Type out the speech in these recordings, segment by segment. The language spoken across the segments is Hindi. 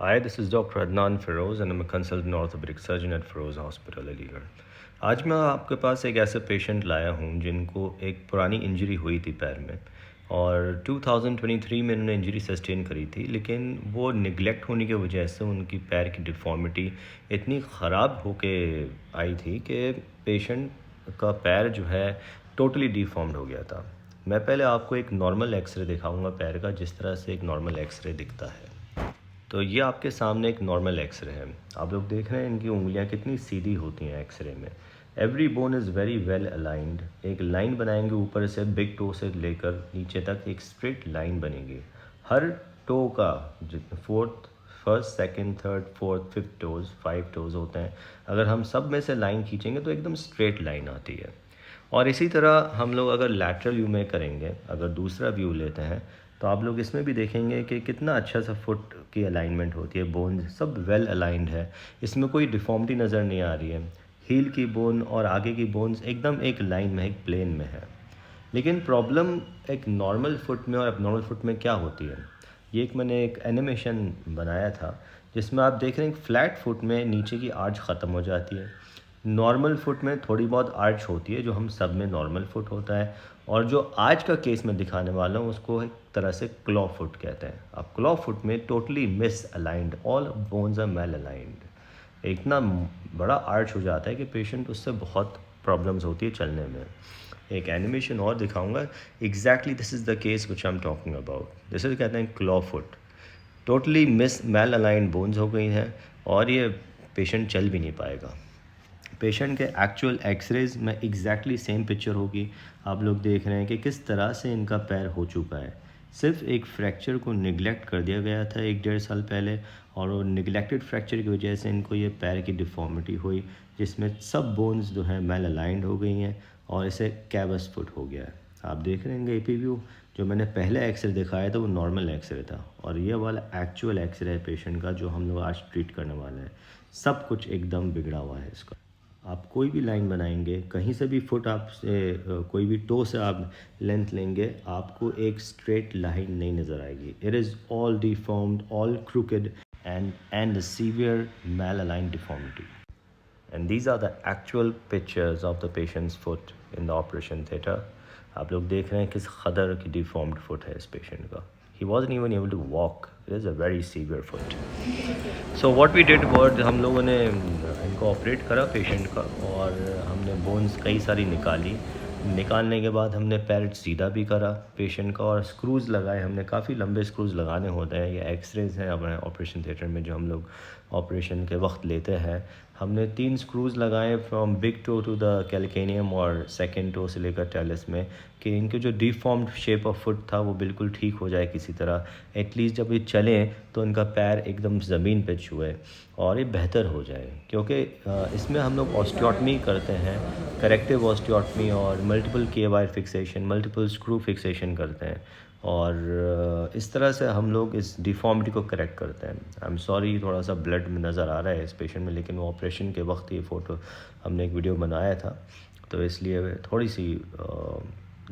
Hi, this is Dr. Adnan Feroz and I'm a consultant orthopedic surgeon at Feroz Hospital, Aligarh. आज मैं आपके पास एक ऐसे पेशेंट लाया हूँ जिनको एक पुरानी इंजरी हुई थी पैर में और 2023 में उन्होंने इंजरी सस्टेन करी थी, लेकिन वो निगलेक्ट होने की वजह से उनकी पैर की डिफ़ॉर्मिटी इतनी ख़राब होके आई थी कि पेशेंट का पैर जो है टोटली डिफ़ॉर्म्ड हो गया था। मैं पहले आपको एक नॉर्मल एक्सरे दिखाऊंगा पैर का, जिस तरह से एक नॉर्मल एक्सरे दिखता है। तो ये आपके सामने एक नॉर्मल एक्सरे है। आप लोग देख रहे हैं इनकी उंगलियां कितनी सीधी होती हैं एक्सरे में। Every bone is very well aligned. एक लाइन बनाएंगे ऊपर से बिग टो से लेकर नीचे तक एक स्ट्रेट लाइन बनेगी। हर टो का fourth, first, second, third, fourth, fifth toes, 5 toes होते हैं। अगर हम सब में से लाइन खींचेंगे तो एकदम स्ट्रेट लाइन आती है। और इसी तरह हम लोग अगर लैटरल व्यू में करेंगे, अगर दूसरा व्यू लेते हैं, तो आप लोग इसमें भी देखेंगे कि कितना अच्छा सा फुट की अलाइनमेंट होती है। बोन्स सब वेल अलाइंड है, इसमें कोई डिफ़ॉर्मिटी नज़र नहीं आ रही है। हील की बोन और आगे की बोन्स एकदम एक लाइन में, एक प्लेन में है। लेकिन प्रॉब्लम एक नॉर्मल फुट में और एबनॉर्मल फुट में क्या होती है, ये मैंने एक एनिमेशन बनाया था जिसमें आप देख रहे हैं फ्लैट फुट में नीचे की आर्च ख़त्म हो जाती है। नॉर्मल फुट में थोड़ी बहुत आर्च होती है, जो हम सब में नॉर्मल फुट होता है। और जो आज का केस में दिखाने वाला हूँ उसको एक तरह से क्लॉ फुट कहते हैं। अब क्लॉ फुट में totally misaligned, all bones are malaligned. इतना बड़ा आर्च हो जाता है कि पेशेंट उससे बहुत प्रॉब्लम्स होती है चलने में। एक एनिमेशन और दिखाऊंगा। Exactly this is the case which I am talking about. This is कहते हैं claw foot. Totally miss malaligned bones हो गई हैं और ये पेशेंट चल भी नहीं पाएगा। पेशेंट के एक्चुअल एक्सरेज में एग्जैक्टली सेम पिक्चर होगी। आप लोग देख रहे हैं कि किस तरह से इनका पैर हो चुका है। सिर्फ एक फ्रैक्चर को निगलेक्ट कर दिया गया था 1-1.5 साल पहले, और वो निगलेक्टेड फ्रैक्चर की वजह से इनको ये पैर की डिफ़ॉर्मिटी हुई, जिसमें सब बोन्स जो है मेल अलाइंड हो गई हैं और इसे कैबस फुट हो गया है। आप देख रहे हैं एपी व्यू। जो मैंने पहले एक्सरे दिखाया था वो नॉर्मल एक्सरे था, और ये वाला एक्चुअल एक्सरे है पेशेंट का जो हम लोग आज ट्रीट करने वाले हैं। सब कुछ एकदम बिगड़ा हुआ है इसका। आप कोई भी लाइन बनाएंगे, कहीं से भी फुट आप से कोई भी टो से आप लेंथ लेंगे, आपको एक स्ट्रेट लाइन नहीं नज़र आएगी। It is all deformed, all crooked and severe malaligned deformity. And these are the actual pictures of the patient's foot in the operation theatre. आप लोग देख रहे हैं किस कदर की डिफॉर्म्ड फुट है इस पेशेंट का। He wasn't even able to walk. It is a very severe foot. So what we did was हम लोगों ने इनको ऑपरेट करा पेशेंट का, और हमने बोन्स कई सारी निकाली। निकालने के बाद हमने पैर सीधा भी करा पेशेंट का, और स्क्रूज़ लगाए हमने। काफ़ी लंबे स्क्रूज़ लगाने होते हैं। ये एक्सरेज हैं अपने ऑपरेशन थिएटर में जो हम लोग ऑपरेशन के वक्त लेते हैं। हमने 3 स्क्रूज़ लगाए from big toe to the calcaneum और सेकेंड टो से लेकर टेलिस में, कि इनके जो डिफॉर्म्ड शेप ऑफ फुट था वो बिल्कुल ठीक हो जाए किसी तरह। एटलीस्ट जब ये चलें तो इनका पैर एकदम ज़मीन पे छुए और ये बेहतर हो जाए। क्योंकि इसमें हम लोग ऑस्टियोटमी करते हैं, करेक्टिव ऑस्टियोटमी, और मल्टीपल के wire fixation, multiple screw fixation करते हैं, और इस तरह से हम लोग इस डिफ़ॉर्मिटी को करेक्ट करते हैं। आई एम सॉरी, थोड़ा सा ब्लड नज़र आ रहा है इस पेशेंट में, लेकिन वो ऑपरेशन के वक्त ये फ़ोटो हमने एक वीडियो बनाया था, तो इसलिए थोड़ी see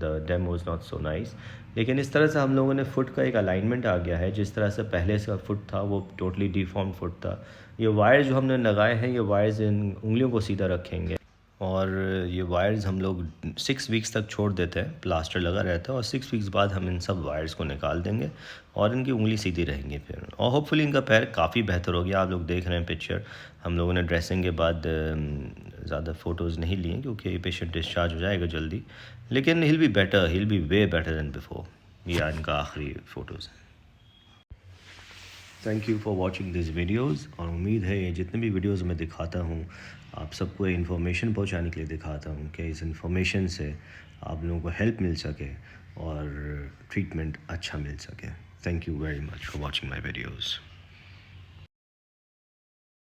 the demo is not so nice. लेकिन इस तरह से हम लोगों ने फ़ुट का एक अलाइनमेंट आ गया है। जिस तरह से पहले इसका फुट था वो टोटली डिफॉर्म फुट था। ये वायर्स जो हमने लगाए हैं, ये वायर्स इन उंगलियों को सीधा रखेंगे, और ये वायर्स हम लोग 6 वीक्स तक छोड़ देते हैं, प्लास्टर लगा रहता है, और 6 वीक्स बाद हम इन सब वायर्स को निकाल देंगे और इनकी उंगली सीधी रहेंगी फिर, और होपफुली इनका पैर काफ़ी बेहतर हो गया। आप लोग देख रहे हैं पिक्चर। हम लोगों ने ड्रेसिंग के बाद ज़्यादा फ़ोटोज़ नहीं लिए क्योंकि ये पेशेंट डिस्चार्ज हो जाएगा जल्दी, लेकिन हिल be better, hill B way better than before. ये इनका आखिरी photos. Thank you for watching this videos, और उम्मीद है ये जितने भी वीडियोज़ मैं दिखाता हूँ आप सबको इन्फॉर्मेशन पहुँचाने के लिए दिखाता हूँ कि इस इन्फॉर्मेशन से आप लोगों को हेल्प मिल सके और ट्रीटमेंट अच्छा मिल सके। Thank you very much for watching my videos.